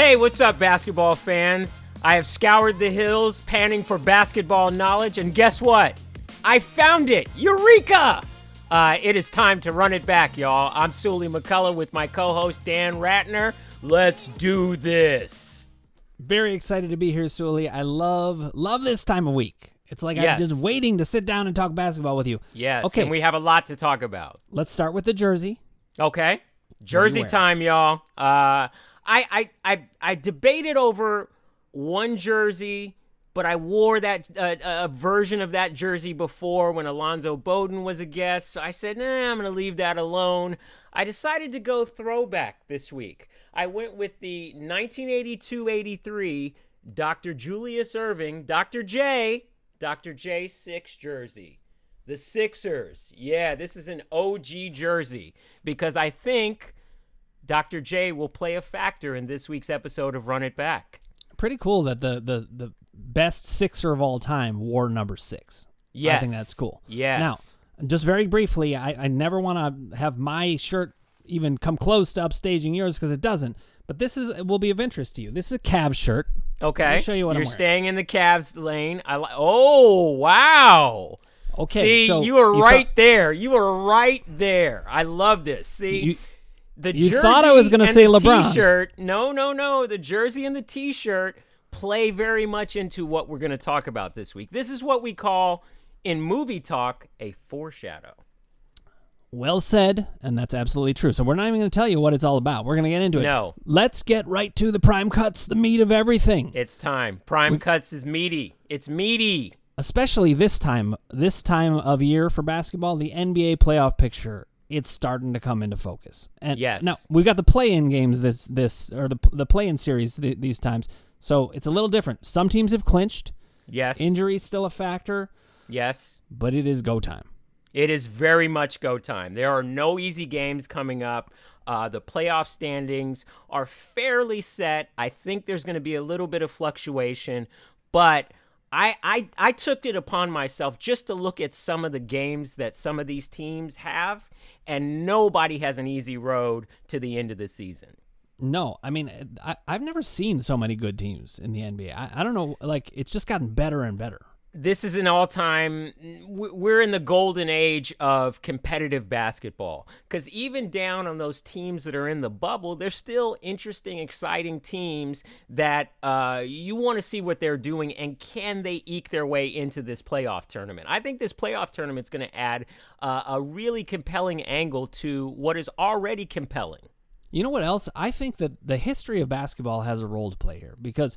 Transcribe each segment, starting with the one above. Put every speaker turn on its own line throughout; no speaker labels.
Hey, what's up, basketball fans? I have scoured the hills, panning for basketball knowledge, and guess what? I found it! Eureka! It is time to run it back, y'all. I'm Suli McCullough with my co-host Dan Ratner. Let's do this.
Very excited to be here, Suli. I love this time of week. It's like I'm just waiting to sit down and talk basketball with you.
Yes,
okay.
And we have a lot to talk about.
Let's start with the jersey.
Okay. Jersey time, y'all. I debated over one jersey, but I wore that a version of that jersey before when Alonzo Bowden was a guest. So I said, I'm going to leave that alone. I decided to go throwback this week. I went with the 1982-83 Dr. Julius Erving, Dr. J 6 jersey. The Sixers. Yeah, this is an OG jersey because I think Dr. J will play a factor in this week's episode of Run It Back.
Pretty cool that the best Sixer of all time wore number 6.
Yes.
I think that's cool.
Yes.
Now, just very briefly, I never want to have my shirt even come close to upstaging yours because it doesn't. But will be of interest to you. This is a Cavs shirt.
Okay.
Let me show you what I'm wearing.
You're staying in the Cavs lane. Oh, wow.
Okay.
See,
so
you were right there. You were right there. I love this. See, the jersey
thought I was going to say LeBron.
T-shirt. No. The jersey and the T-shirt play very much into what we're going to talk about this week. This is what we call, in movie talk, a foreshadow.
Well said, and that's absolutely true. So we're not even going to tell you what it's all about. We're going to get into it.
No.
Let's get right to the prime cuts, the meat of everything.
It's time. Prime cuts is meaty. It's meaty.
Especially this time of year for basketball, the NBA playoff picture, it's starting to come into focus. And
yes.
Now, we've got the play-in games the play-in series these times. So it's a little different. Some teams have clinched.
Yes.
Injury's still a factor.
Yes.
But it is go time.
It is very much go time. There are no easy games coming up. The playoff standings are fairly set. I think there's going to be a little bit of fluctuation, but I took it upon myself just to look at some of the games that some of these teams have, and nobody has an easy road to the end of the season.
No, I mean, I've never seen so many good teams in the NBA. I don't know, like, it's just gotten better and better.
This is an all-time, we're in the golden age of competitive basketball, because even down on those teams that are in the bubble, they're still interesting, exciting teams that you want to see what they're doing, and can they eke their way into this playoff tournament. I think this playoff tournament is going to add a really compelling angle to what is already compelling.
You know what else? I think that the history of basketball has a role to play here, because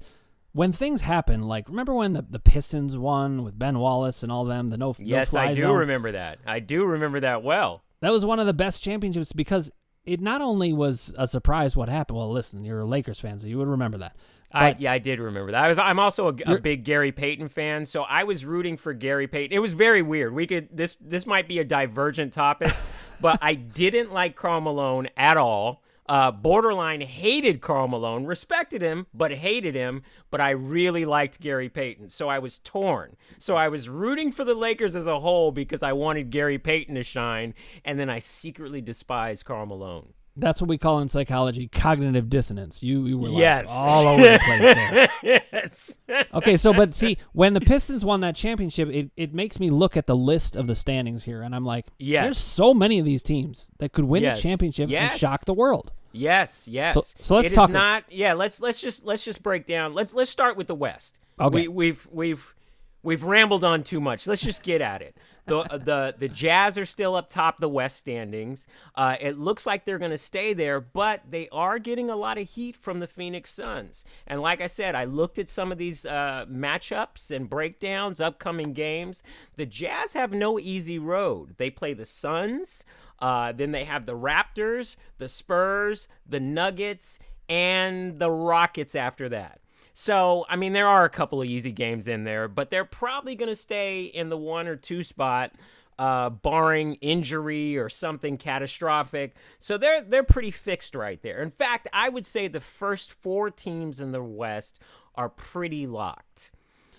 when things happen, like, remember when the Pistons won with Ben Wallace and all them, the no
Yes,
no-fly
I do
zone?
remember that. I do remember that well.
That was one of the best championships because it not only was a surprise what happened. Well, listen, you're a Lakers fan, so you would remember that.
I did remember that. I'm also a big Gary Payton fan, so I was rooting for Gary Payton. It was very weird. This might be a divergent topic, but I didn't like Karl Malone at all. Borderline hated Karl Malone, respected him, but hated him, but I really liked Gary Payton, so I was torn. So I was rooting for the Lakers as a whole because I wanted Gary Payton to shine, and then I secretly despised Karl Malone.
That's what we call in psychology cognitive dissonance. You were
yes.
all over the place there.
Yes.
Okay, but see, when the Pistons won that championship, it makes me look at the list of the standings here, and I'm like, there's so many of these teams that could win the championship and shock the world.
Yes.
So let's talk.
Let's just break down. Let's start with the West.
Okay.
We've rambled on too much. Let's just get at it. The Jazz are still up top the West standings. It looks like they're going to stay there, but they are getting a lot of heat from the Phoenix Suns. And like I said, I looked at some of these matchups and breakdowns, upcoming games. The Jazz have no easy road. They play the Suns. Then they have the Raptors, the Spurs, the Nuggets, and the Rockets after that. So, I mean, there are a couple of easy games in there, but they're probably going to stay in the 1 or 2 spot, barring injury or something catastrophic. So they're pretty fixed right there. In fact, I would say the first 4 teams in the West are pretty locked.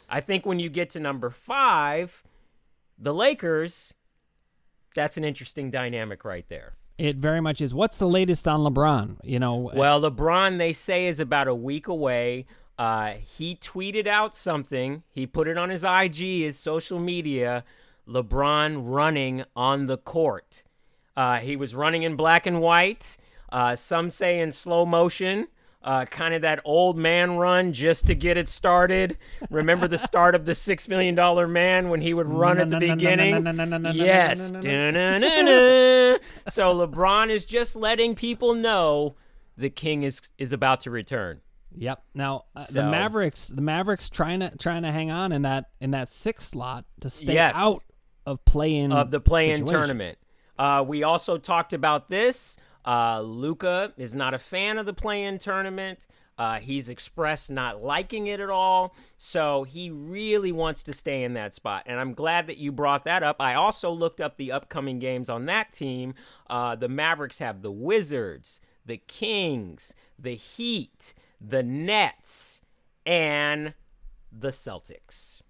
I think when you get to number 5, the Lakers, that's an interesting dynamic right there.
It very much is. What's the latest on LeBron?
Well, LeBron, they say, is about a week away. He tweeted out something. He put it on his IG, his social media. LeBron running on the court. He was running in black and white. Some say in slow motion. Kind of that old man run just to get it started. Remember the start of the $6 Million Man when he would run at the beginning? Yes. So LeBron is just letting people know the king is about to return.
Yep. Now the Mavericks trying to hang on in that sixth slot to stay out of the play-in
tournament. We also talked about this. Luka is not a fan of the play-in tournament. He's expressed not liking it at all. So he really wants to stay in that spot. And I'm glad that you brought that up. I also looked up the upcoming games on that team. The Mavericks have the Wizards, the Kings, the Heat, the Nets, and the Celtics.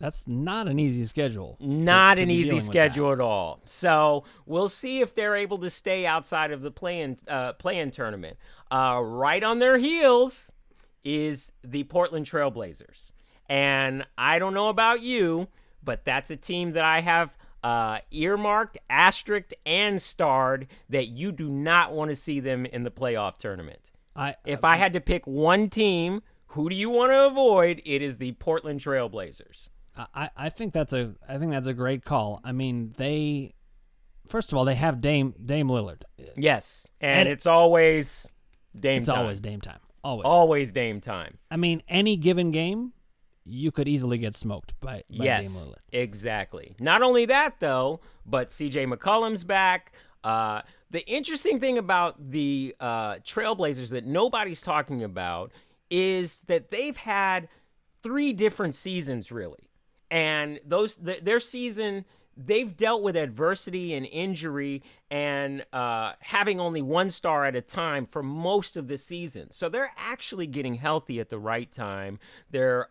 That's not an easy schedule.
Not an easy schedule at all. So we'll see if they're able to stay outside of the play-in tournament. Right on their heels is the Portland Trailblazers. And I don't know about you, but that's a team that I have earmarked, asterisked, and starred that you do not want to see them in the playoff tournament. If I had to pick one team, who do you want to avoid? It is the Portland Trailblazers.
I think that's a great call. I mean, first of all, they have Dame Lillard.
Yes, and it's always Dame time.
It's always Dame time.
Always Dame time.
I mean, any given game, you could easily get smoked by Dame Lillard.
Exactly. Not only that, though, but CJ McCollum's back. The interesting thing about the Trailblazers that nobody's talking about is that they've had 3 different seasons, really. And their season, they've dealt with adversity and injury and having only one star at a time for most of the season. So they're actually getting healthy at the right time. They're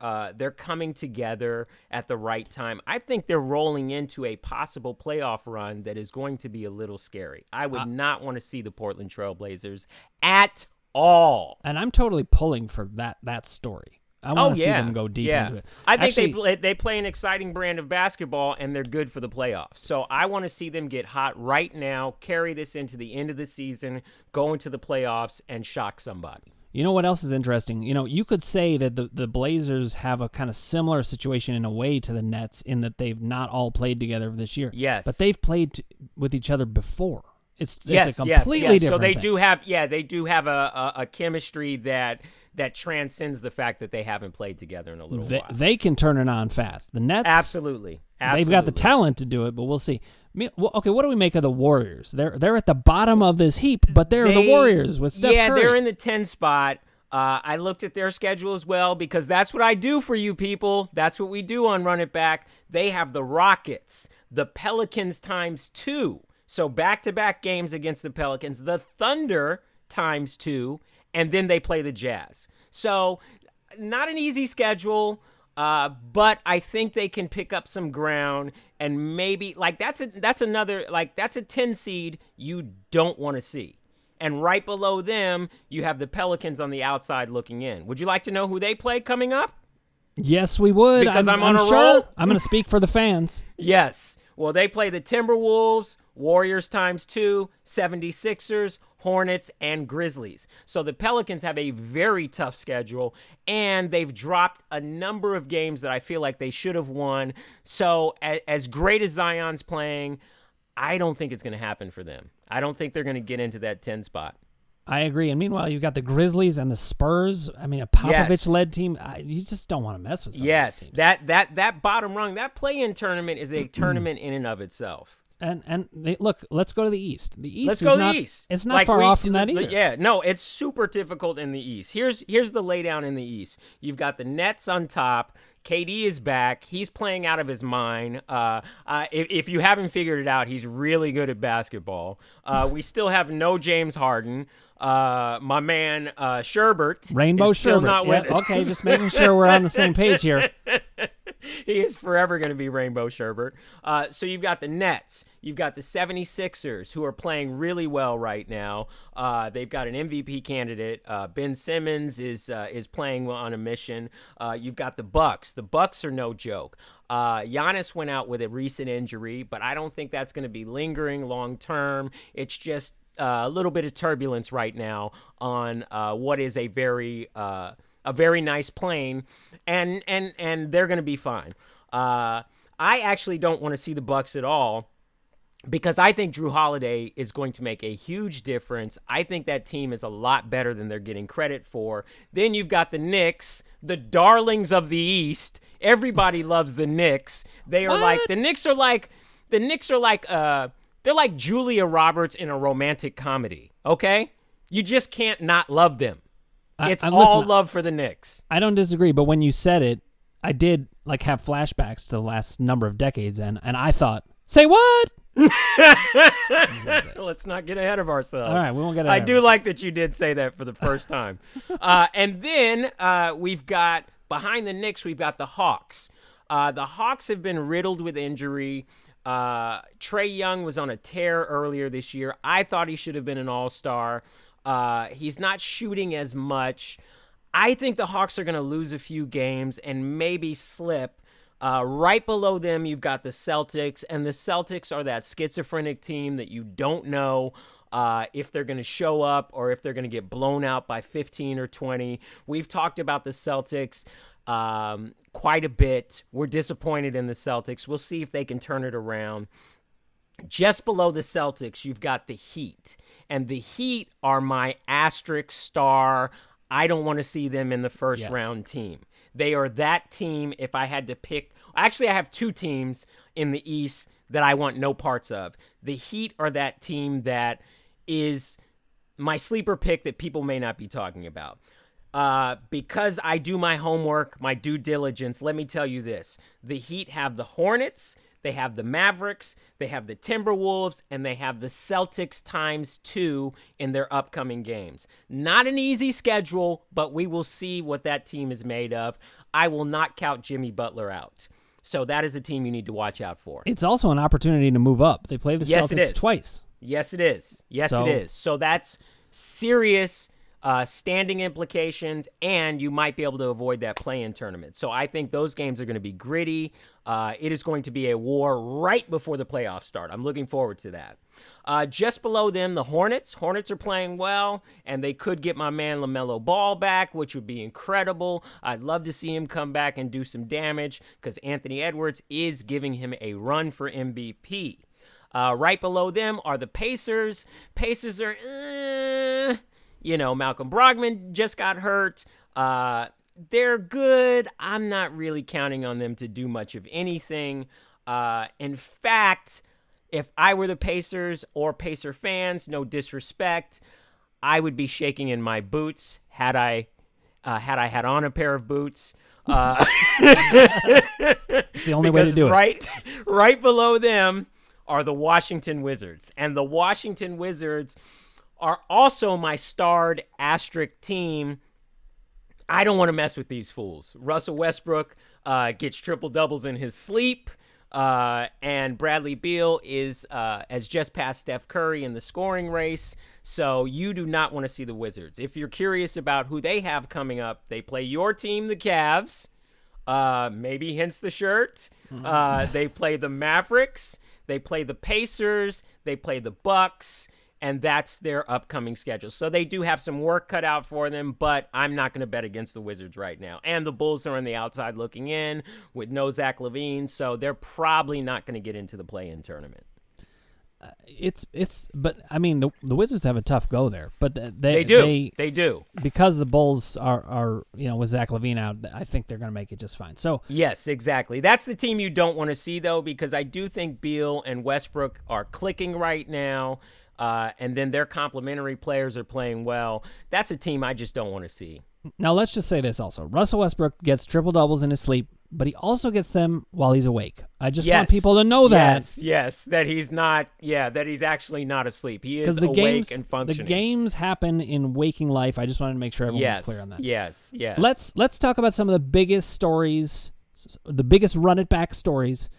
coming together at the right time. I think they're rolling into a possible playoff run that is going to be a little scary. I would not want to see the Portland Trailblazers at all.
And I'm totally pulling for that story. I want to see them go deep into it.
I think they play an exciting brand of basketball, and they're good for the playoffs. So I want to see them get hot right now, carry this into the end of the season, go into the playoffs, and shock somebody.
You know what else is interesting? You could say that the Blazers have a kind of similar situation in a way to the Nets in that they've not all played together this year.
Yes.
But they've played with each other before. It's a completely different
So they
thing.
do have a chemistry that transcends the fact that they haven't played together in a little while.
They can turn it on fast. The Nets,
absolutely.
They've got the talent to do it, but we'll see. Okay, what do we make of the Warriors? They're at the bottom of this heap, but they're the Warriors with Steph Curry.
Yeah, they're in the 10 spot. I looked at their schedule as well because that's what I do for you people. That's what we do on Run It Back. They have the Rockets, the Pelicans times 2. So back-to-back games against the Pelicans, the Thunder times 2, and then they play the Jazz. So not an easy schedule, but I think they can pick up some ground and maybe that's a 10 seed you don't want to see. And right below them, you have the Pelicans on the outside looking in. Would you like to know who they play coming up?
Yes, we would.
Because I'm on a roll.
I'm going to speak for the fans.
Yes. Well, they play the Timberwolves, Warriors times 2, 76ers, Hornets, and Grizzlies. So the Pelicans have a very tough schedule, and they've dropped a number of games that I feel like they should have won. So as great as Zion's playing, I don't think it's going to happen for them. I don't think they're going to get into that 10 spot.
I agree. And meanwhile, you've got the Grizzlies and the Spurs. I mean, a Popovich-led team. You just don't want to mess with some of these teams.
That bottom rung, that play-in tournament is a tournament in and of itself.
And look, let's go to the East. The East.
Let's go to the East.
It's not far off from that either.
Yeah, no, it's super difficult in the East. Here's the laydown in the East. You've got the Nets on top. KD is back. He's playing out of his mind. If you haven't figured it out, he's really good at basketball. We still have no James Harden. My man Sherbert.
Rainbow
is still
Sherbert.
not with us.
Okay, just making sure we're on the same page here.
He is forever going to be Rainbow Sherbert. So you've got the Nets. You've got the 76ers, who are playing really well right now. They've got an MVP candidate. Ben Simmons is playing on a mission. You've got the Bucks. The Bucks are no joke. Giannis went out with a recent injury, but I don't think that's going to be lingering long term. It's just a little bit of turbulence right now on what is a very nice plane, and they're going to be fine. I actually don't want to see the Bucks at all, because I think Drew Holiday is going to make a huge difference. I think that team is a lot better than they're getting credit for. Then you've got the Knicks, the darlings of the East. Everybody loves the Knicks. They are the Knicks are like they're like Julia Roberts in a romantic comedy, okay? You just can't not love them. It's all love for the Knicks.
I don't disagree, but when you said it, I did have flashbacks to the last number of decades, and I thought, say what?
Let's not get ahead of ourselves.
All right, we won't get ahead
I do like that you did say that for the first time. And then we've got, behind the Knicks, we've got the Hawks. The Hawks have been riddled with injury. Trae Young was on a tear earlier this year. I thought he should have been an all-star. He's not shooting as much. I think the Hawks are going to lose a few games and maybe slip. Right below them, you've got the Celtics, and the Celtics are that schizophrenic team that you don't know if they're going to show up or if they're going to get blown out by 15 or 20. We've talked about the Celtics quite a bit. We're disappointed in the Celtics. We'll see if they can turn it around. Just below the Celtics, you've got the Heat, and the Heat are my asterisk star. I don't want to see them in the first round team. They are that team. If I had to pick, actually, I have two teams in the East that I want no parts of. The Heat are that team that is my sleeper pick that people may not be talking about. Because I do my homework, my due diligence, let me tell you this. The Heat have the Hornets, they have the Mavericks, they have the Timberwolves, and they have the Celtics ×2 in their upcoming games. Not an easy schedule, but we will see what that team is made of. I will not count Jimmy Butler out. So that is a team you need to watch out for.
It's also an opportunity to move up. They play the Celtics twice.
Yes, it is. It is. So that's serious standing implications, and you might be able to avoid that play-in tournament. So I think those games are going to be gritty. It is going to be a war right before the playoffs start. I'm looking forward to that. Just below them, the Hornets. Hornets are playing well, and they could get my man LaMelo Ball back, which would be incredible. I'd love to see him come back and do some damage because Anthony Edwards is giving him a run for MVP. Right below them are the Pacers. Pacers are, Malcolm Brogdon just got hurt. They're good. I'm not really counting on them to do much of anything. In fact, if I were the Pacers or Pacer fans, no disrespect, I would be shaking in my boots had I had on a pair of boots.
It's the only way to do
it. Right below them are the Washington Wizards. And the Washington Wizards are also my starred asterisk team. I don't want to mess with these fools. Russell Westbrook gets triple-doubles in his sleep. And Bradley Beal has just passed Steph Curry in the scoring race. So you do not want to see the Wizards. If you're curious about who they have coming up, they play your team, the Cavs. Maybe hence the shirt. They play the Mavericks. They play the Pacers. They play the Bucks. And that's their upcoming schedule. So they do have some work cut out for them, but I'm not going to bet against the Wizards right now. And the Bulls are on the outside looking in with no Zach LaVine, so they're probably not going to get into the play-in tournament.
But I mean, the Wizards have a tough go there, but
they do
because the Bulls are with Zach LaVine out. I think they're going to make it just fine. So
yes, exactly. That's the team you don't want to see though, because I do think Beal and Westbrook are clicking right now. And then their complementary players are playing well. That's a team I just don't want to see.
Now, let's just say this also. Russell Westbrook gets triple-doubles in his sleep, but he also gets them while he's awake. I just want people to know that.
Yes, that he's not, that he's actually not asleep. He is awake and functioning.
The games happen in waking life. I just wanted to make sure everyone was clear on that.
Yes.
Let's talk about some of the biggest stories the biggest run-it-back stories,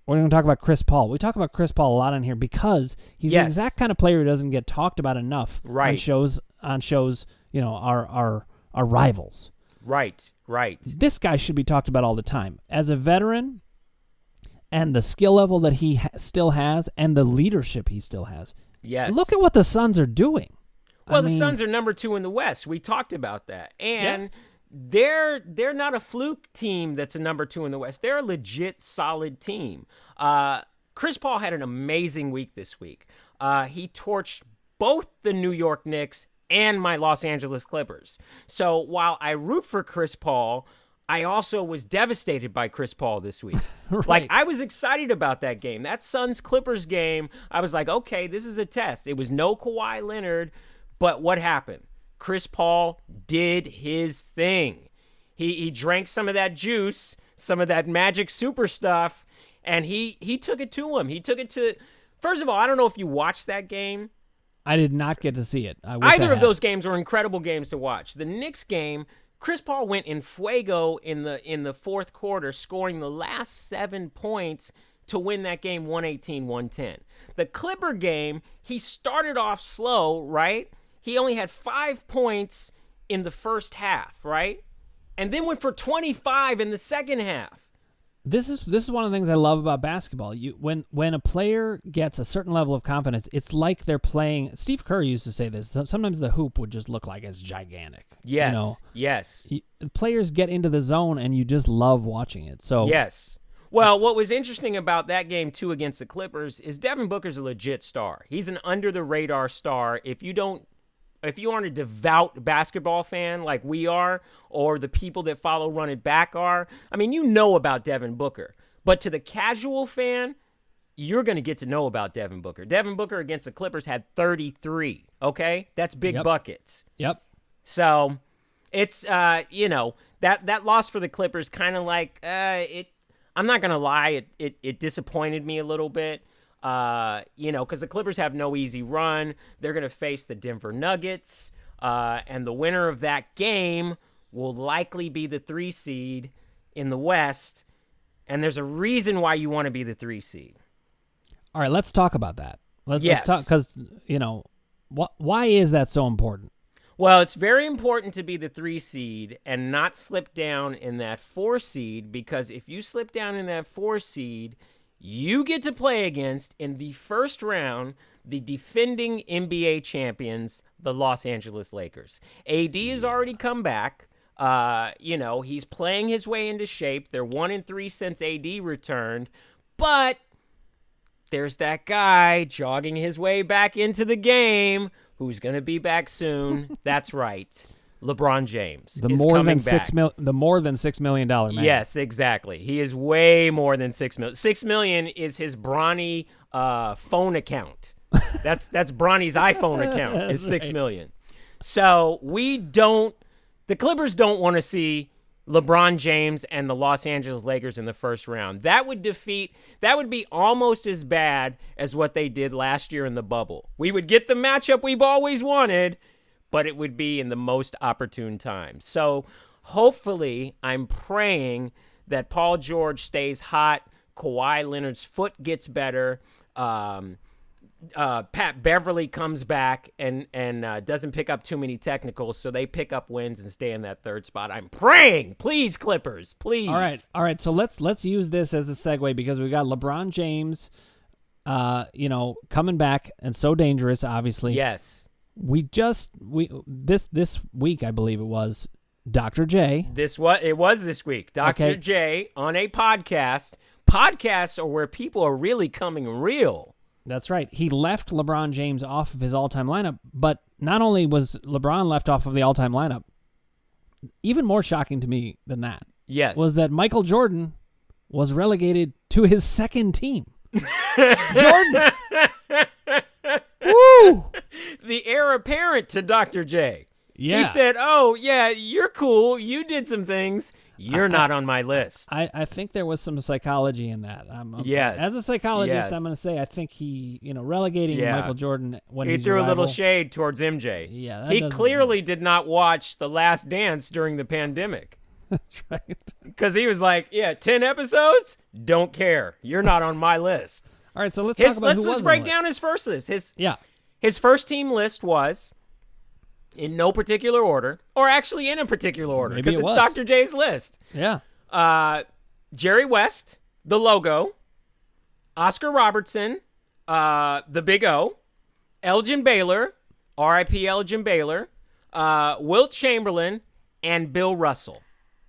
we're going to talk about Chris Paul. We talk about Chris Paul a lot on here because he's the exact kind of player who doesn't get talked about enough on shows, our rivals.
Right.
This guy should be talked about all the time. As a veteran and the skill level that he still has and the leadership he still has.
Yes.
Look at what the Suns are doing.
Well, the Suns are number 2 in the West. We talked about that. And they're not a fluke team that's a number 2 in the West. They're a legit solid team. Chris Paul had an amazing week this week. He torched both the New York Knicks and my Los Angeles Clippers. So while I root for Chris Paul, I also was devastated by Chris Paul this week. Like, I was excited about that game. That Suns-Clippers game, I was like, okay, this is a test. It was no Kawhi Leonard, but what happened? Chris Paul did his thing. He drank some of that juice, some of that magic super stuff, and he took it to him. He took it to... First of all, I don't know if you watched that game.
I did not get to see it.
Either of those games were incredible games to watch. The Knicks game, Chris Paul went in fuego in the fourth quarter, scoring the last 7 points to win that game 118-110. The Clipper game, he started off slow, right? He only had 5 points in the first half, right? And then went for 25 in the second half.
This is one of the things I love about basketball. When a player gets a certain level of confidence, it's like they're playing. Steve Curry used to say this. Sometimes the hoop would just look like it's gigantic.
Yes. Yes.
Players get into the zone, and you just love watching it. So
yes. Well, what was interesting about that game too against the Clippers is Devin Booker's a legit star. He's an under the radar star. If you aren't a devout basketball fan like we are, or the people that follow Run It Back are, I mean, you know about Devin Booker. But to the casual fan, you're going to get to know about Devin Booker. Devin Booker against the Clippers had 33, okay? That's big buckets.
Yep.
So it's, that loss for the Clippers kind of like, I'm not going to lie, it disappointed me a little bit. Because the Clippers have no easy run. They're going to face the Denver Nuggets, and the winner of that game will likely be the 3 seed in the West, and there's a reason why you want to be the 3 seed.
All right, let's talk about that. Let's talk, because, why is that so important?
Well, it's very important to be the 3 seed and not slip down in that 4 seed, because if you slip down in that 4 seed, you get to play against, in the first round, the defending NBA champions, the Los Angeles Lakers. AD has already come back. He's playing his way into shape. They're 1-3 since AD returned. But there's that guy jogging his way back into the game who's going to be back soon. That's right. LeBron James is coming back.
The more than $6 million man.
Yes, exactly. He is way more than $6 million. $6 million is his Bronny phone account. That's Bronny's iPhone account is $6 million. So the Clippers don't want to see LeBron James and the Los Angeles Lakers in the first round. That would be almost as bad as what they did last year in the bubble. We would get the matchup we've always wanted, but it would be in the most opportune time. So hopefully, I'm praying that Paul George stays hot, Kawhi Leonard's foot gets better, Pat Beverly comes back and doesn't pick up too many technicals, so they pick up wins and stay in that 3rd spot. I'm praying. Please, Clippers, please.
All right. So let's use this as a segue, because we got LeBron James, coming back and so dangerous, obviously.
Yes.
This week, I believe it was, Dr. J.
It was this week. Dr. J on a podcast. Podcasts are where people are really coming real.
That's right. He left LeBron James off of his all-time lineup, but not only was LeBron left off of the all-time lineup, even more shocking to me than that, was that Michael Jordan was relegated to his second team. Jordan! Woo!
The heir apparent to Dr. J.
Yeah.
He said, oh, yeah, you're cool. You did some things. You're not on my list.
I think there was some psychology in that.
Yes.
As a psychologist, I'm going to say I think he, relegating Michael Jordan when
he threw a little shade towards MJ.
Yeah.
He clearly did not watch The Last Dance during the pandemic.
That's right.
Because he was like, 10 episodes? Don't care. You're not on my list.
All right, so let's talk about
let's break down his first list. His first team list was in no particular order, or actually in a particular order, because it's Dr. J's list.
Yeah.
Jerry West, the logo, Oscar Robertson, the Big O, Elgin Baylor, R.I.P. Elgin Baylor, Wilt Chamberlain, and Bill Russell.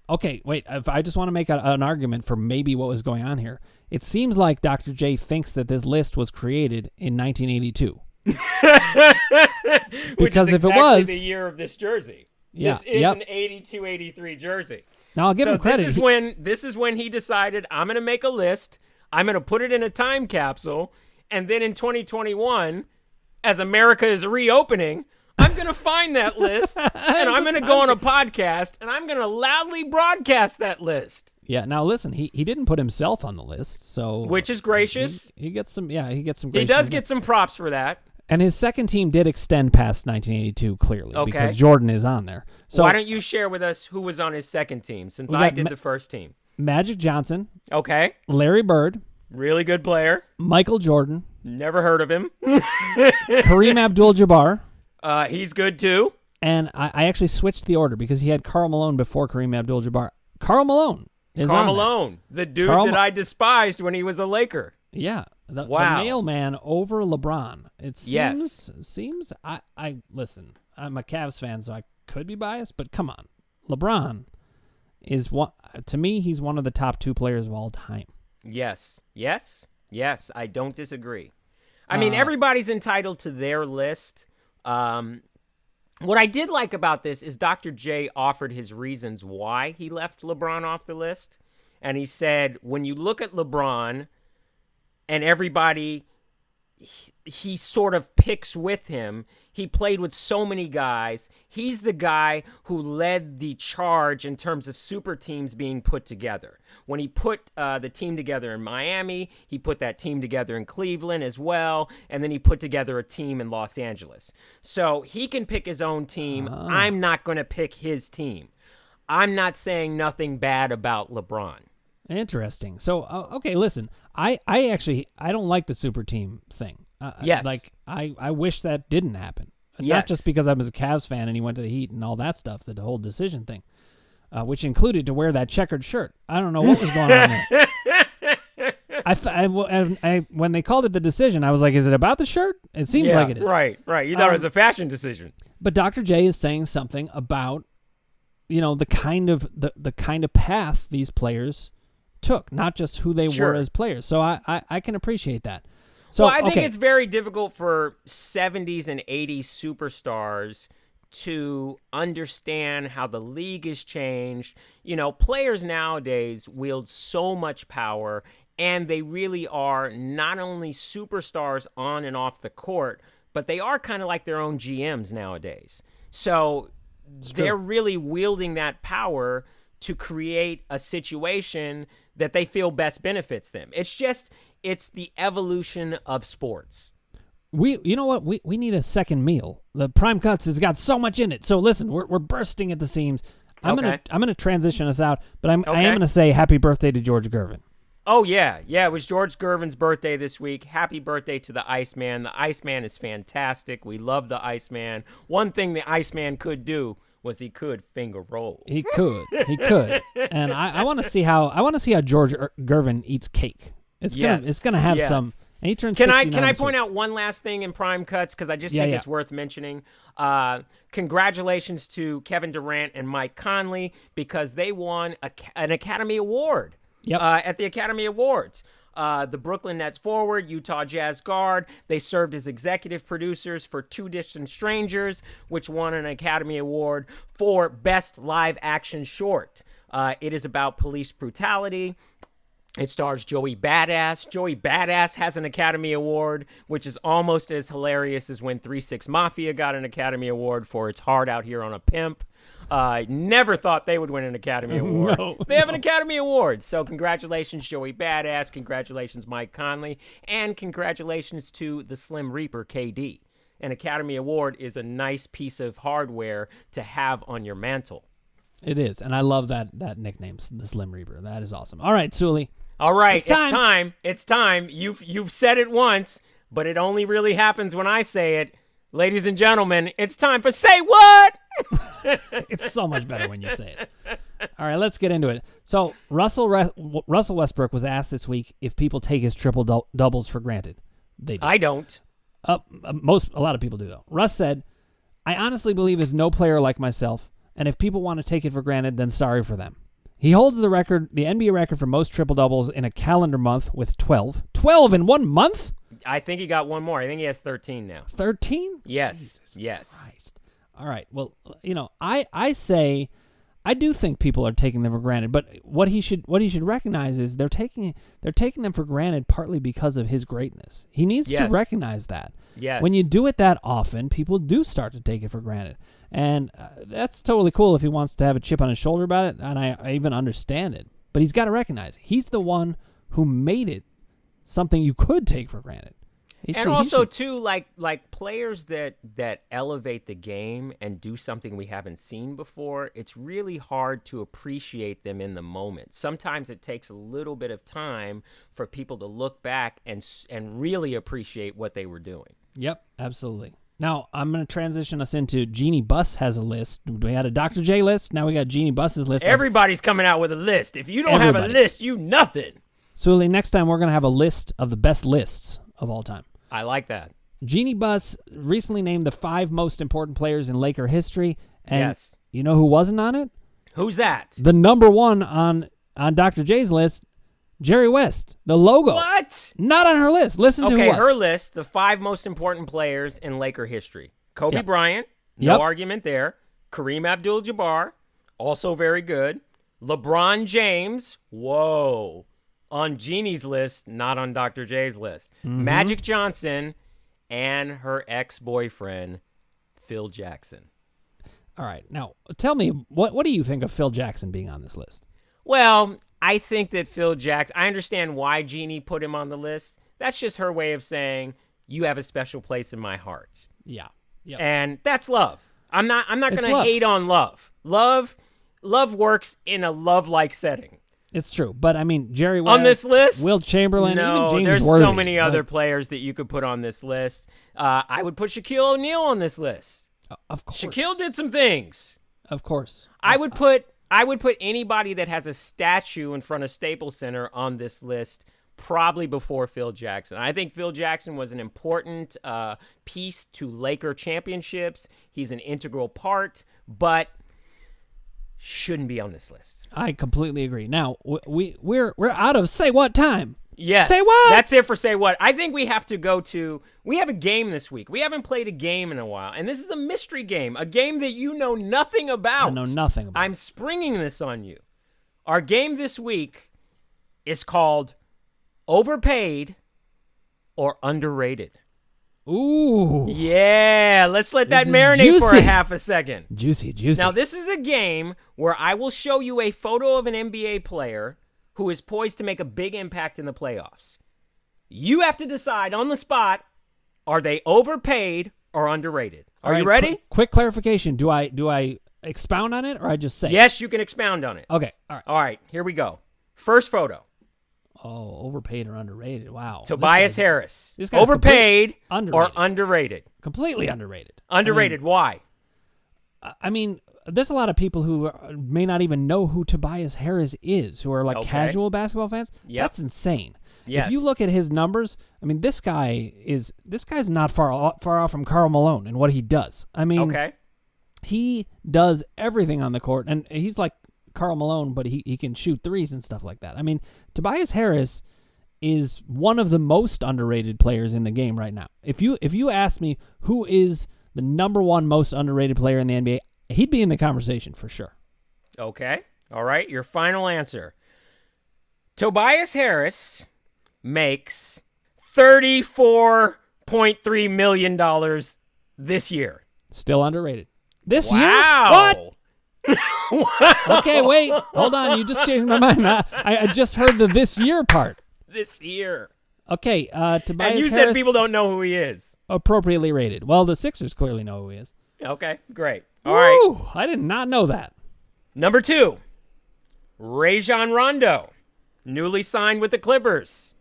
Okay, wait. If I just want to make an argument for maybe what was going on here. It seems like Dr. J thinks that this list was created in 1982.
Because if it was the year of this jersey. This is an 82-83 jersey.
Now I'll give him credit.
This is when he decided, I'm going to make a list, I'm going to put it in a time capsule, and then in 2021, as America is reopening, I'm going to find that list, and I'm going to go on a podcast, and I'm going to loudly broadcast that list.
Yeah, now listen, he didn't put himself on the list, so...
Which is gracious.
He gets some grace.
He does get some props for that.
And his second team did extend past 1982, clearly, because Jordan is on there. So
why don't you share with us who was on his second team, since I did the first team?
Magic Johnson.
Okay.
Larry Bird.
Really good player.
Michael Jordan.
Never heard of him.
Kareem Abdul-Jabbar.
He's good, too.
And I actually switched the order because he had Karl Malone before Kareem Abdul-Jabbar. Karl Malone is
Karl
on
Malone, the dude that I despised when he was a Laker.
Yeah. The mailman over LeBron. It seems I listen, I'm a Cavs fan, so I could be biased, but come on. LeBron is one, to me, he's one of the top 2 players of all time.
Yes, I don't disagree. I mean, everybody's entitled to their list. What I did like about this is Dr. J offered his reasons why he left LeBron off the list. And he said, when you look at LeBron and everybody he sort of picks with him, he played with so many guys. He's the guy who led the charge in terms of super teams being put together. When he put the team together in Miami, he put that team together in Cleveland as well, and then he put together a team in Los Angeles. So he can pick his own team. I'm not going to pick his team. I'm not saying nothing bad about LeBron.
Interesting. So, okay, listen, I don't like the super team thing.
Yes.
Like, I wish that didn't happen.
Yes.
Not just because I was a Cavs fan and he went to the Heat and all that stuff, the whole decision thing, which included to wear that checkered shirt. I don't know what was going on there. When they called it the decision, I was like, is it about the shirt? It seems like it is.
Right. You thought it was a fashion decision.
But Dr. J is saying something about, the kind of path these players took, not just who they were as players. So I can appreciate that. So
I think it's very difficult for 70s and 80s superstars to understand how the league has changed. Players nowadays wield so much power, and they really are not only superstars on and off the court, but they are kind of like their own GMs nowadays. So they're really wielding that power to create a situation that they feel best benefits them. It's the evolution of sports.
We need a second meal. The Prime Cuts has got so much in it. So listen, we're bursting at the seams. I'm gonna transition us out, but I am gonna say happy birthday to George Gervin.
Oh yeah, it was George Gervin's birthday this week. Happy birthday to the Iceman. The Iceman is fantastic. We love the Iceman. One thing the Iceman could do was he could finger roll.
He could, and I want to see how George Gervin eats cake. It's gonna have some. And he turns. Can
I point out one last thing in Prime Cuts, because I just think it's worth mentioning. Congratulations to Kevin Durant and Mike Conley, because they won an Academy Award. At the Academy Awards. The Brooklyn Nets forward, Utah Jazz guard, they served as executive producers for Two Distant Strangers, which won an Academy Award for Best Live Action Short. It is about police brutality. It stars Joey Badass. Joey Badass has an Academy Award, which is almost as hilarious as when 3-6 Mafia got an Academy Award for It's Hard Out Here on a Pimp. Never thought they would win an Academy Award. They have an Academy Award. So congratulations, Joey Badass. Congratulations, Mike Conley. And congratulations to the Slim Reaper, KD. An Academy Award is a nice piece of hardware to have on your mantle.
It is, and I love that nickname, the Slim Reaper. That is awesome. All right, Suli.
All right, it's time. It's time. You've said it once, but it only really happens when I say it. Ladies and gentlemen, it's time for Say What?
It's so much better when you say it. All right, let's get into it. So Russell Westbrook was asked this week if people take his triple doubles for granted. They do.
I don't.
A lot of people do, though. Russ said, I honestly believe there's no player like myself, and if people want to take it for granted, then sorry for them. He holds the NBA record for most triple-doubles in a calendar month with 12. 12 in 1 month?
I think he got one more. I think he has 13 now.
13?
Yes.
Jesus
yes.
Christ. All right. Well, I say I do think people are taking them for granted, but what he should recognize is they're taking them for granted partly because of his greatness. He needs to recognize that.
Yes.
When you do it that often, people do start to take it for granted. And that's totally cool if he wants to have a chip on his shoulder about it, and I even understand it. But he's got to recognize he's the one who made it something you could take for granted.
Too, like players that elevate the game and do something we haven't seen before, it's really hard to appreciate them in the moment. Sometimes it takes a little bit of time for people to look back and really appreciate what they were doing.
Yep, absolutely. Now, I'm going to transition us into Jeannie Buss has a list. We had a Dr. J list. Now we got Jeannie Buss's list.
Everybody's coming out with a list. If you don't have a list, you nothing.
Suli, next time we're going to have a list of the best lists of all time.
I like that.
Jeannie Buss recently named the 5 most important players in Laker history. And
yes.
You know who wasn't on it?
Who's that?
The number one on Dr. J's list, Jerry West, the logo.
What?
Not on her list. Listen to
her list, the 5 most important players in Laker history. Kobe Bryant, no argument there. Kareem Abdul-Jabbar, also very good. LeBron James, whoa. On Jeannie's list, not on Dr. J's list. Mm-hmm. Magic Johnson, and her ex-boyfriend, Phil Jackson.
All right. Now, tell me, what do you think of Phil Jackson being on this list?
Well, I think that Phil Jackson, I understand why Jeannie put him on the list. That's just her way of saying, you have a special place in my heart.
Yeah. Yep.
And that's love. I'm not going to hate on love. Love works in a love-like setting.
It's true, but I mean, Jerry West,
on this list,
Will Chamberlain,
no,
even James
there's
Worthy,
so many other players that you could put on this list. I would put Shaquille O'Neal on this list.
Of course,
Shaquille did some things.
Of course,
I would put anybody that has a statue in front of Staples Center on this list probably before Phil Jackson. I think Phil Jackson was an important piece to Laker championships. He's an integral part, but shouldn't be on this list.
I completely agree. Now, we're out of Say What time.
Yes.
Say What?
That's it for Say What. I think we have to we have a game this week. We haven't played a game in a while, and this is a mystery game, a game that you know nothing about.
I know nothing about.
I'm springing this on you. Our game this week is called Overpaid or Underrated.
Ooh.
Yeah, let's let that marinate for a half a second.
Juicy.
Now, this is a game where I will show you a photo of an NBA player who is poised to make a big impact in the playoffs. You have to decide on the spot, are they overpaid or underrated? Are you ready?
Quick clarification. Do I expound on it or I just say?
Yes, you can expound on it.
Okay. All
right, here we go. First photo.
Oh, overpaid or underrated. Wow.
Tobias Harris. Overpaid or underrated?
Completely underrated.
Underrated. Why?
I mean, there's a lot of people who may not even know who Tobias Harris is, who are like casual basketball fans. Yep. That's insane.
Yes.
If you look at his numbers, I mean, this guy's not far off from Karl Malone and what he does. I mean, he does everything on the court, and he's like Karl Malone, but he can shoot threes and stuff like that. I mean, Tobias Harris is one of the most underrated players in the game right now. If you ask me who is the number one most underrated player in the NBA, he'd be in the conversation for sure.
Okay. All right. Your final answer. Tobias Harris makes $34.3 million this year.
Still underrated. This year?
Wow.
What? Okay, wait. Hold on. You just changed my mind. I just heard the this year part.
This year.
Okay, Tobias
And you
Harris,
said people don't know who he is.
Appropriately rated. Well, the Sixers clearly know who he is.
Okay, great. All right.
I did not know that.
Number 2, Rajon Rondo, newly signed with the Clippers.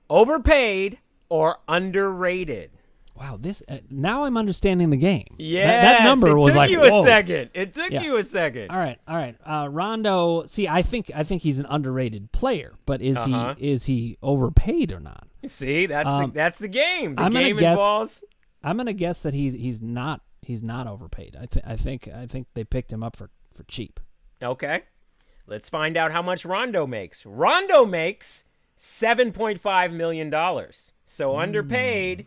Overpaid or underrated?
Wow, this now I'm understanding the game.
Yeah,
that number was like,
It took you a second. It took you a second.
All right. Rondo. See, I think he's an underrated player, but is he overpaid or not?
See, that's the game. The
I'm
game
gonna
involves.
I'm gonna guess that he's not overpaid. I think they picked him up for cheap.
Okay, let's find out how much Rondo makes. Rondo makes $7.5 million. So underpaid.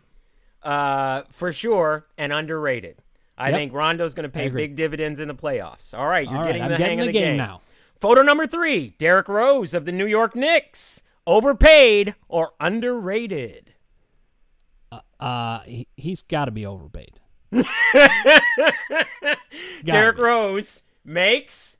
For sure, and underrated. I think Rondo's going to pay big dividends in the playoffs. All right, you're getting the hang of the game now. Photo number 3, Derrick Rose of the New York Knicks. Overpaid or underrated?
He's got to be overpaid.
Derrick Rose makes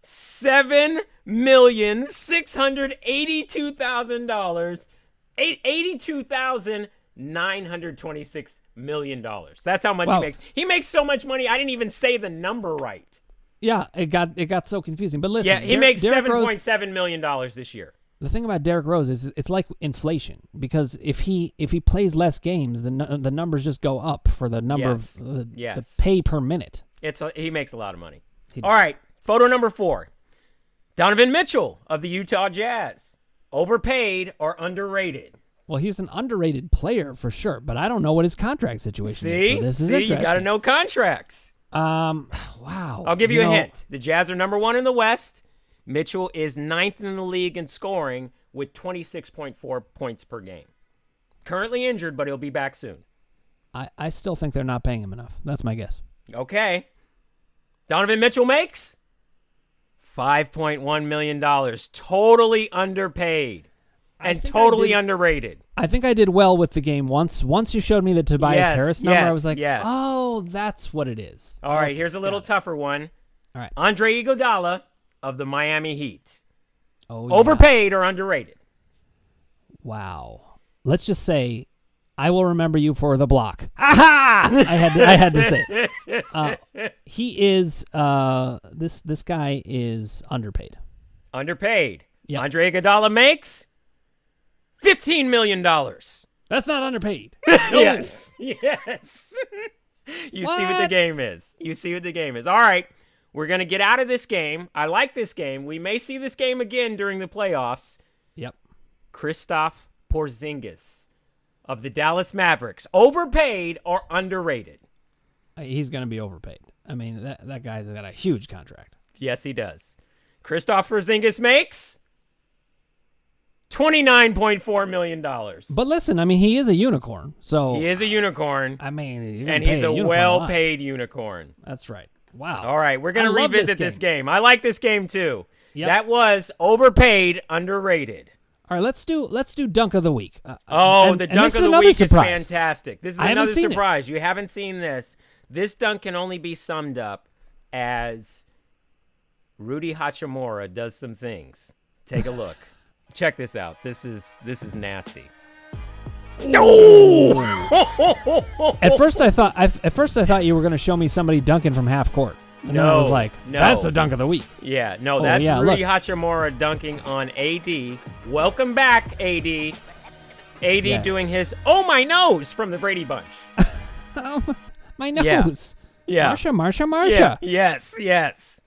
$7,682,000. $82,926 million. That's how much he makes. He makes so much money, I didn't even say the number right.
Yeah, it got so confusing. But listen,
yeah, he makes $7.7 million this year.
The thing about Derrick Rose is it's like inflation, because if he plays less games, the numbers just go up for the number of the pay per minute.
He makes a lot of money. All right, photo number 4, Donovan Mitchell of the Utah Jazz. Overpaid or underrated?
Well, he's an underrated player for sure, but I don't know what his contract situation is. So this is interesting.
You got to know contracts.
Wow.
I'll give you a hint. The Jazz are number 1 in the West. Mitchell is 9th in the league in scoring with 26.4 points per game. Currently injured, but he'll be back soon.
I still think they're not paying him enough. That's my guess.
Okay. Donovan Mitchell makes $5.1 million. Totally underpaid. And totally underrated.
I think I did well with the game once. Once you showed me the Tobias Harris number, I was like, oh, that's what it is.
All right, here's a little tougher one.
All right.
Andre Iguodala of the Miami Heat.
Oh, yeah.
Overpaid or underrated?
Wow. Let's just say I will remember you for the block. Ha-ha! I had to say it. He is this guy is underpaid.
Underpaid.
Yep.
Andre Iguodala makes $15 million.
That's not underpaid.
Yes. You see what the game is. All right. We're going to get out of this game. I like this game. We may see this game again during the playoffs.
Yep.
Christoph Porzingis of the Dallas Mavericks. Overpaid or underrated?
He's going to be overpaid. I mean, that guy's got a huge contract.
Yes, he does. Christoph Porzingis makes $29.4 million.
But listen, I mean, he is a unicorn. So
he is a unicorn.
I mean,
and he's a well-paid unicorn.
That's right. Wow.
All right, we're going to revisit this game. I like this game too.
Yep.
That was overpaid, underrated.
All right, let's do dunk of the week.
The dunk of the week is fantastic. This is another surprise. You haven't seen this. This dunk can only be summed up as Rudy Hachimura does some things. Take a look. Check this out. This is nasty.
No! At first I thought you were going to show me somebody dunking from half court. And then I was like, that's the dunk of the week.
Yeah, no, that's Rudy Hachimura dunking on AD. Welcome back, AD. AD doing his my nose from the Brady Bunch.
My nose.
Yeah.
Marsha.
Yeah. Yes.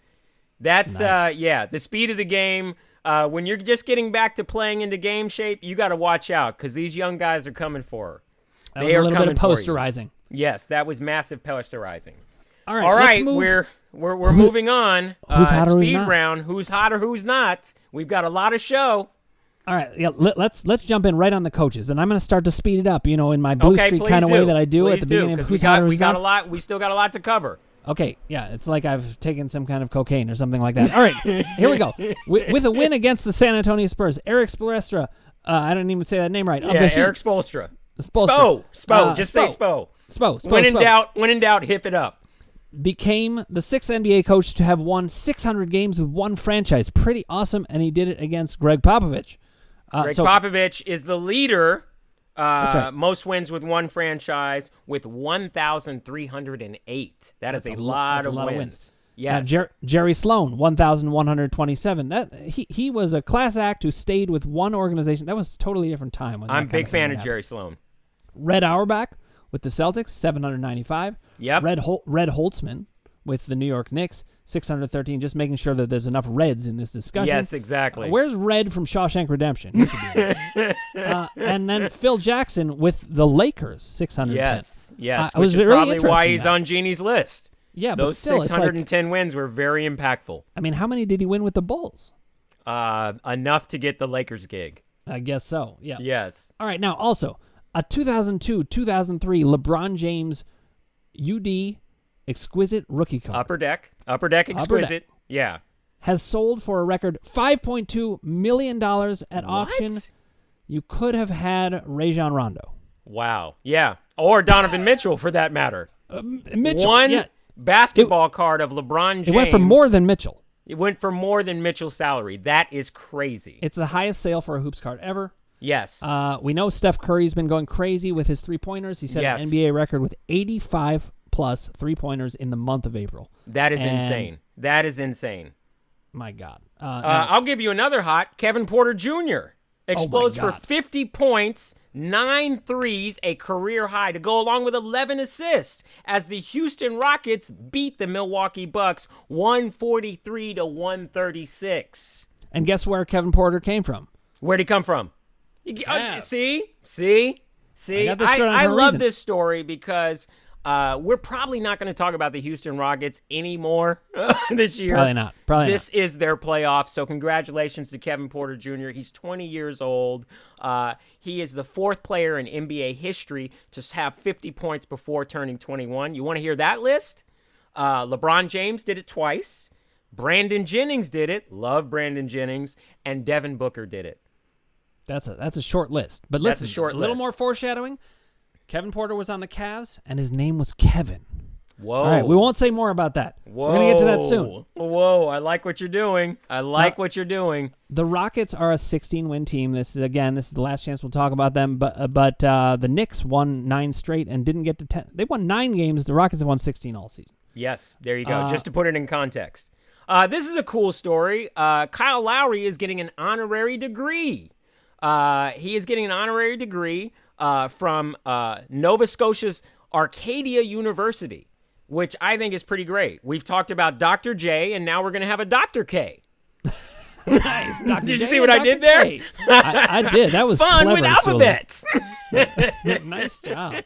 That's nice. The speed of the game. When you're just getting back to playing into game shape, you got to watch out because these young guys are coming for her.
That was a little bit of posterizing.
Yes, that was massive posterizing.
All right,
we're moving on.
Who's hot or
speed
who's not?
round. Who's hot or who's not? We've got a lot of show.
All right, let's jump in right on the coaches, and I'm going to start to speed it up. In my Blue Streak kind of way that I do at the beginning of who's hot or who's not.
We still got a lot to cover.
Okay, yeah, it's like I've taken some kind of cocaine or something like that. All right, here we go. With a win against the San Antonio Spurs, Eric Spoelstra, I don't even say that name right.
Eric Spoelstra. Spo. Just say Spo.
Spo.
When in doubt, hip it up.
Became the 6th NBA coach to have won 600 games with one franchise. Pretty awesome, and he did it against Greg Popovich.
Popovich is the leader.
Right.
Most wins with one franchise with 1,308. That is a lot of wins. Yes.
Jerry Sloan, 1,127. That he was a class act who stayed with one organization. That was a totally different time.
I'm a big fan of Jerry Sloan.
Red Auerbach with the Celtics, 795.
Yep.
Red Holtzman with the New York Knicks, 613. Just making sure that there's enough Reds in this discussion.
Yes, exactly.
Where's Red from Shawshank Redemption? He should be and then Phil Jackson with the Lakers, 610.
Yes, which is probably why he's on Jeannie's list.
Yeah,
those 610 wins were very impactful.
I mean, how many did he win with the Bulls?
Enough to get the Lakers gig.
I guess so, yeah.
Yes.
All right, now also, a 2002-2003 LeBron James UD Exquisite rookie card.
Upper Deck Exquisite. Yeah.
Has sold for a record $5.2 million at auction. You could have had Rajon Rondo.
Wow. Yeah. Or Donovan Mitchell, for that matter.
Mitchell,
basketball card of LeBron James.
It went for more than Mitchell.
It went for more than Mitchell's salary. That is crazy.
It's the highest sale for a hoops card ever.
Yes.
We know Steph Curry's been going crazy with his three-pointers. He set an NBA record with 85-plus three-pointers in the month of April.
That is insane. That is insane.
My God.
I'll give you another hot. Kevin Porter Jr. explodes for 50 points, 9 threes, a career high, to go along with 11 assists as the Houston Rockets beat the Milwaukee Bucks 143-136.
And guess where Kevin Porter came from?
Where'd he come from? See? I love this story because we're probably not going to talk about the Houston Rockets anymore this year.
Probably not.
This is their playoff, so congratulations to Kevin Porter Jr. He's 20 years old. He is the 4th player in NBA history to have 50 points before turning 21. You want to hear that list? LeBron James did it twice. Brandon Jennings did it. Love Brandon Jennings. And Devin Booker did it.
That's a short list. But listen,
that's a short
little
list.
More foreshadowing. Kevin Porter was on the Cavs, and his name was Kevin.
Whoa.
All right, we won't say more about that.
Whoa.
We're going to get to that soon.
Whoa, I like what you're doing. What you're doing.
The Rockets are a 16-win team. This is the last chance we'll talk about them. But the Knicks won 9 straight and didn't get to 10. They won 9 games. The Rockets have won 16 all season.
Yes, there you go. Just to put it in context. This is a cool story. Kyle Lowry is getting an honorary degree. He is getting an honorary degree from Nova Scotia's Arcadia University, which I think is pretty great. We've talked about Dr. J, and now we're going to have a Dr. K.
Nice.
Did you see what I did there?
I did. That was
fun
clever,
with alphabets.
Nice job.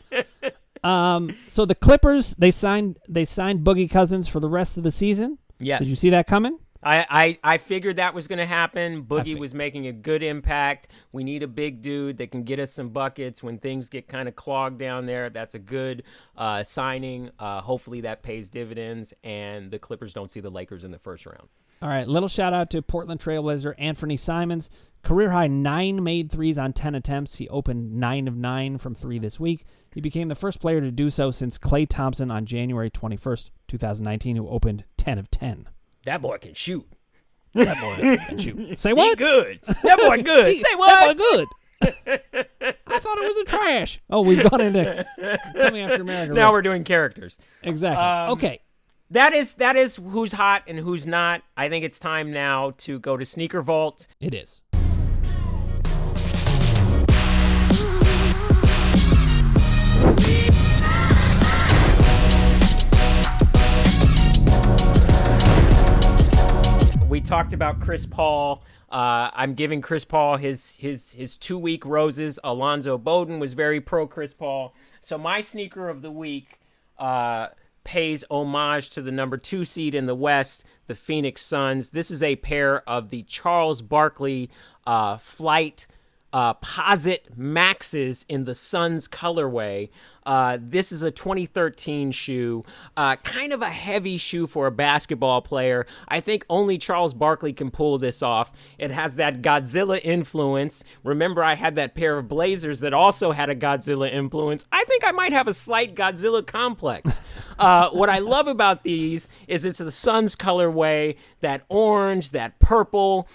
So the Clippers, they signed Boogie Cousins for the rest of the season.
Yes.
Did you see that coming?
I figured that was going to happen. Boogie was making a good impact. We need a big dude that can get us some buckets when things get kind of clogged down there. That's a good signing. Hopefully that pays dividends, and the Clippers don't see the Lakers in the first round.
All right, little shout-out to Portland Trailblazer Anthony Simons. Career-high 9 made threes on 10 attempts. He opened 9 of 9 from 3 this week. He became the first player to do so since Klay Thompson on January 21st, 2019, who opened 10 of 10.
That boy can shoot.
That boy can shoot. Say what?
He good. That boy good. Say what?
That boy good. I thought it was a trash. Oh, we've gone into Coming After America.
Now we're doing characters.
Exactly. Okay.
That is who's hot and who's not. I think it's time now to go to Sneaker Vault.
It is.
We talked about Chris Paul. I'm giving Chris Paul his 2-week roses. Alonzo Bowden was very pro Chris Paul. So my sneaker of the week pays homage to the number 2 seed in the West, the Phoenix Suns. This is a pair of the Charles Barkley Flight Posit Maxes in the Suns colorway. This is a 2013 shoe, kind of a heavy shoe for a basketball player. I think only Charles Barkley can pull this off. It has that Godzilla influence. Remember, I had that pair of Blazers that also had a Godzilla influence. I think I might have a slight Godzilla complex. What I love about these is it's the Suns colorway, that orange, that purple.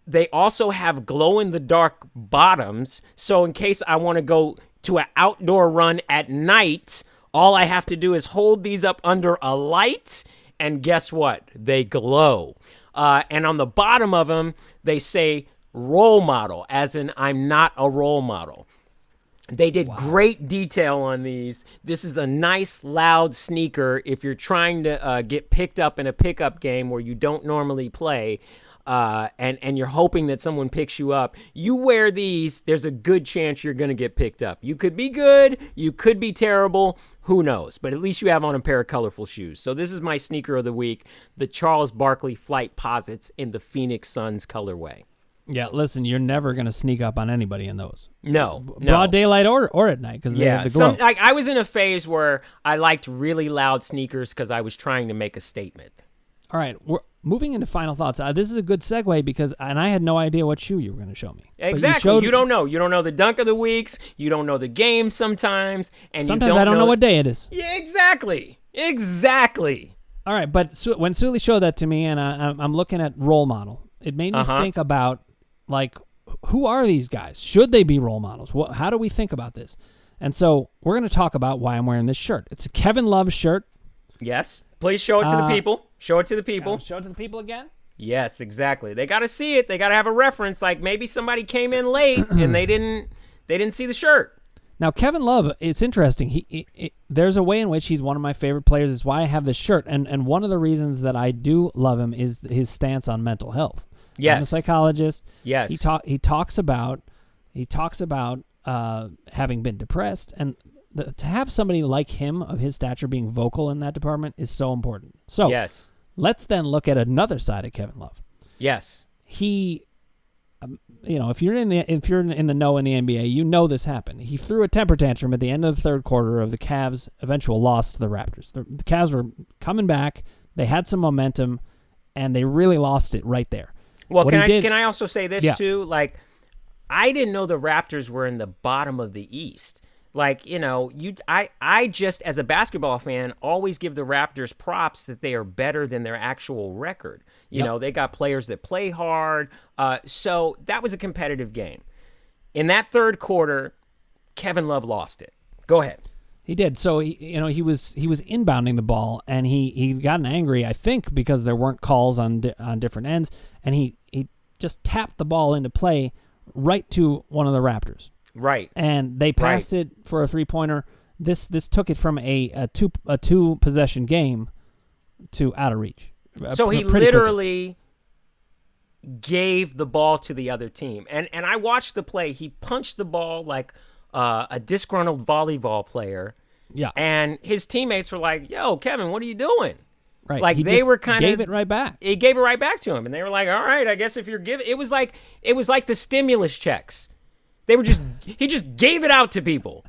They also have glow-in-the-dark bottoms, so in case I want to go to an outdoor run at night, all I have to do is hold these up under a light, and guess what? They glow. And on the bottom of them, they say role model, as in I'm not a role model. They did great detail on these. This is a nice, loud sneaker if you're trying to get picked up in a pickup game where you don't normally play, and you're hoping that someone picks you up. You wear these, there's a good chance you're going to get picked up. You could be good, you could be terrible, who knows? But at least you have on a pair of colorful shoes. So this is my sneaker of the week, the Charles Barkley Flight Posits in the Phoenix Suns colorway.
Yeah, listen, you're never going to sneak up on anybody in those.
No.
Broad daylight or at night, because they have the glow.
I was in a phase where I liked really loud sneakers because I was trying to make a statement.
All right, we're moving into final thoughts. This is a good segue because I had no idea what shoe you were going to show me.
Exactly. You don't know. You don't know the dunk of the weeks. You don't know the game sometimes. And
sometimes I don't know what day it is.
Yeah, exactly.
All right, but when Suli showed that to me and I'm looking at role model, it made me think about, like, who are these guys? Should they be role models? How do we think about this? And so we're going to talk about why I'm wearing this shirt. It's a Kevin Love shirt.
Yes. Please show it to the people. Show it to the people.
Show it to the people again?
Yes, exactly. They got to see it. They got to have a reference. Like maybe somebody came in late and they didn't see the shirt.
Now, Kevin Love, it's interesting. There's a way in which he's one of my favorite players. It's why I have this shirt. And one of the reasons that I do love him is his stance on mental health.
Yes.
I'm a psychologist.
Yes.
He talks about having been depressed, and to have somebody like him of his stature being vocal in that department is so important. So
yes.
Let's then look at another side of Kevin Love.
Yes.
He, if you're in the know in the NBA, you know this happened. He threw a temper tantrum at the end of the third quarter of the Cavs' eventual loss to the Raptors. The Cavs were coming back. They had some momentum, and they really lost it right there.
Well, can I also say this too? Like, I didn't know the Raptors were in the bottom of the East. Like, I just, as a basketball fan, always give the Raptors props that they are better than their actual record. You know, they got players that play hard. So that was a competitive game. In that third quarter, Kevin Love lost it. Go ahead.
He did. So he was inbounding the ball, and he gotten angry, I think, because there weren't calls on different ends, and he just tapped the ball into play right to one of the Raptors.
Right.
And they passed it for a 3-pointer. This took it from a two possession game to out of reach.
So he literally gave the ball to the other team. And I watched the play. He punched the ball like a disgruntled volleyball player.
Yeah.
And his teammates were like, "Yo, Kevin, what are you doing?"
Right.
Like they were kind of
gave it right back.
He gave it right back to him, and they were like, "All right, I guess if you're giving," it was like the stimulus checks. He just gave it out to people.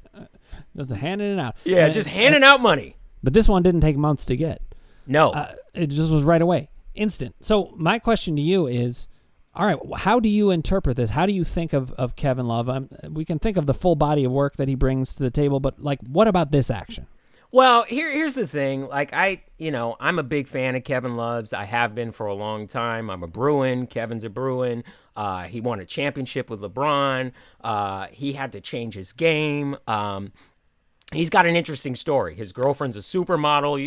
Just handing it out.
Yeah, just handing out money.
But this one didn't take months to get.
No.
It just was right away. Instant. So my question to you is, all right, how do you interpret this? How do you think of Kevin Love? We can think of the full body of work that he brings to the table, but like, what about this action?
Well, here's the thing. Like I'm a big fan of Kevin Love's. I have been for a long time. I'm a Bruin. Kevin's a Bruin. He won a championship with LeBron. He had to change his game. He's got an interesting story. His girlfriend's a supermodel.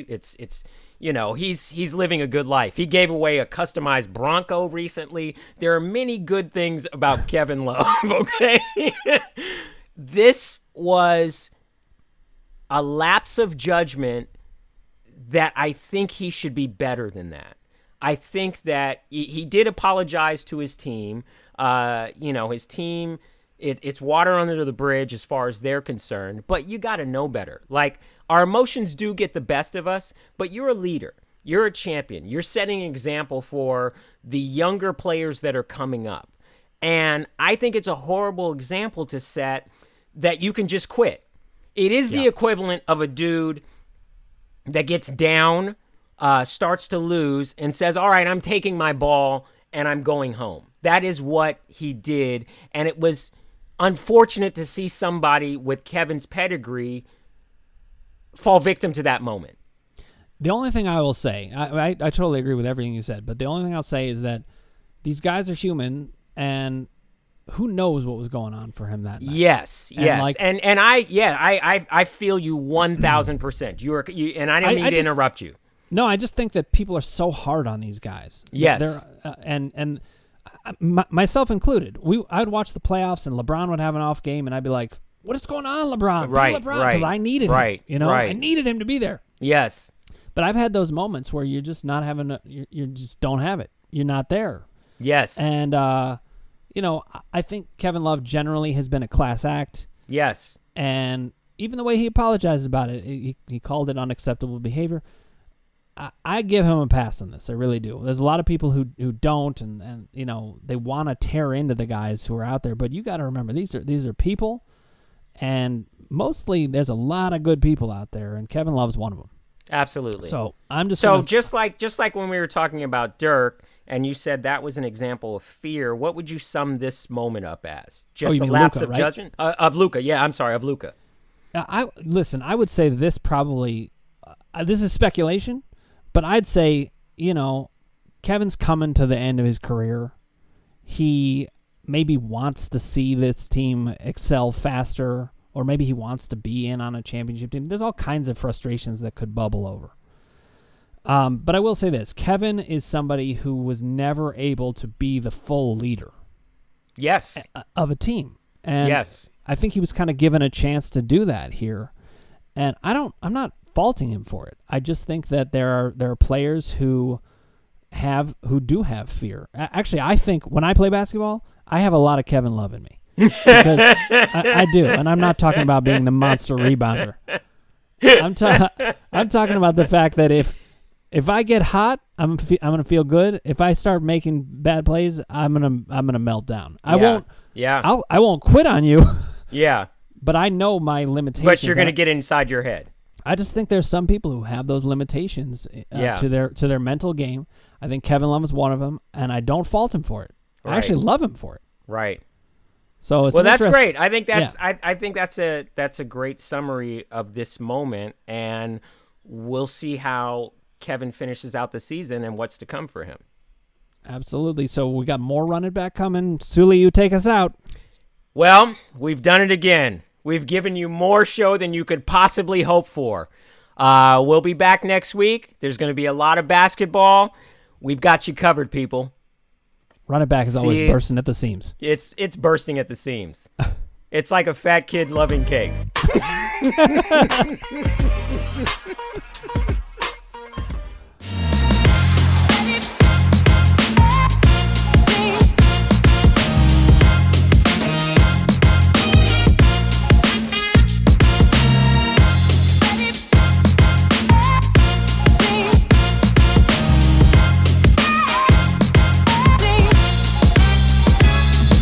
He's living a good life. He gave away a customized Bronco recently. There are many good things about Kevin Love, okay? This was a lapse of judgment that I think he should be better than that. I think that he did apologize to his team. His team, it's water under the bridge as far as they're concerned, but you got to know better. Like, our emotions do get the best of us, but you're a leader. You're a champion. You're setting an example for the younger players that are coming up. And I think it's a horrible example to set that you can just quit. It is the equivalent of a dude that gets down, starts to lose, and says, all right, I'm taking my ball and I'm going home. That is what he did. And it was unfortunate to see somebody with Kevin's pedigree fall victim to that moment.
The only thing I will say, I totally agree with everything you said, but the only thing I'll say is that these guys are human, and who knows what was going on for him that night.
Yes. And I feel you 1,000%. And I don't mean to interrupt you.
No, I just think that people are so hard on these guys.
Yes.
And myself included. I would watch the playoffs, and LeBron would have an off game, and I'd be like, what is going on, LeBron?
Right,
LeBron, because I needed him. You know, I needed him to be there.
Yes.
But I've had those moments where you're just not having you just don't have it. You're not there.
Yes.
And you know, I think Kevin Love generally has been a class act.
Yes.
And even the way he apologizes about it, he called it unacceptable behavior. I give him a pass on this. I really do. There's a lot of people who don't, and you know, they want to tear into the guys who are out there. But you got to remember, these are people, and mostly there's a lot of good people out there, and Kevin Love's one of them.
Absolutely.
So I'm just
just like when we were talking about Dirk, and you said that was an example of fear. What would you sum this moment up as? Just a lapse
Luka,
of
right?
judgment of Luka. Yeah, I'm sorry, of Luka.
I would say this probably. This is speculation. But I'd say, you know, Kevin's coming to the end of his career. He maybe wants to see this team excel faster, or maybe he wants to be in on a championship team. There's all kinds of frustrations that could bubble over. But I will say this. Kevin is somebody who was never able to be the full leader.
Yes.
Of a team. And
yes.
I think he was kind of given a chance to do that here. And I'm not faulting him for it. I just think that there are players who do have fear. Actually, I think when I play basketball, I have a lot of Kevin Love in me. Because I do, and I'm not talking about being the monster rebounder. I'm talking about the fact that if I get hot, I'm gonna feel good. If I start making bad plays, I'm gonna melt down. I won't.
Yeah.
I won't quit on you.
Yeah.
But I know my limitations.
But you're gonna get inside your head.
I just think there's some people who have those limitations to their mental game. I think Kevin Love is one of them, and I don't fault him for it. Right. I actually love him for it.
Right.
So it's
that's great. I think that's I think that's a great summary of this moment, and we'll see how Kevin finishes out the season and what's to come for him.
Absolutely. So we got more Run It Back coming. Suli, you take us out.
Well, we've done it again. We've given you more show than you could possibly hope for. We'll be back next week. There's going to be a lot of basketball. We've got you covered, people.
Run It Back is always bursting at the seams.
It's bursting at the seams. It's like a fat kid loving cake.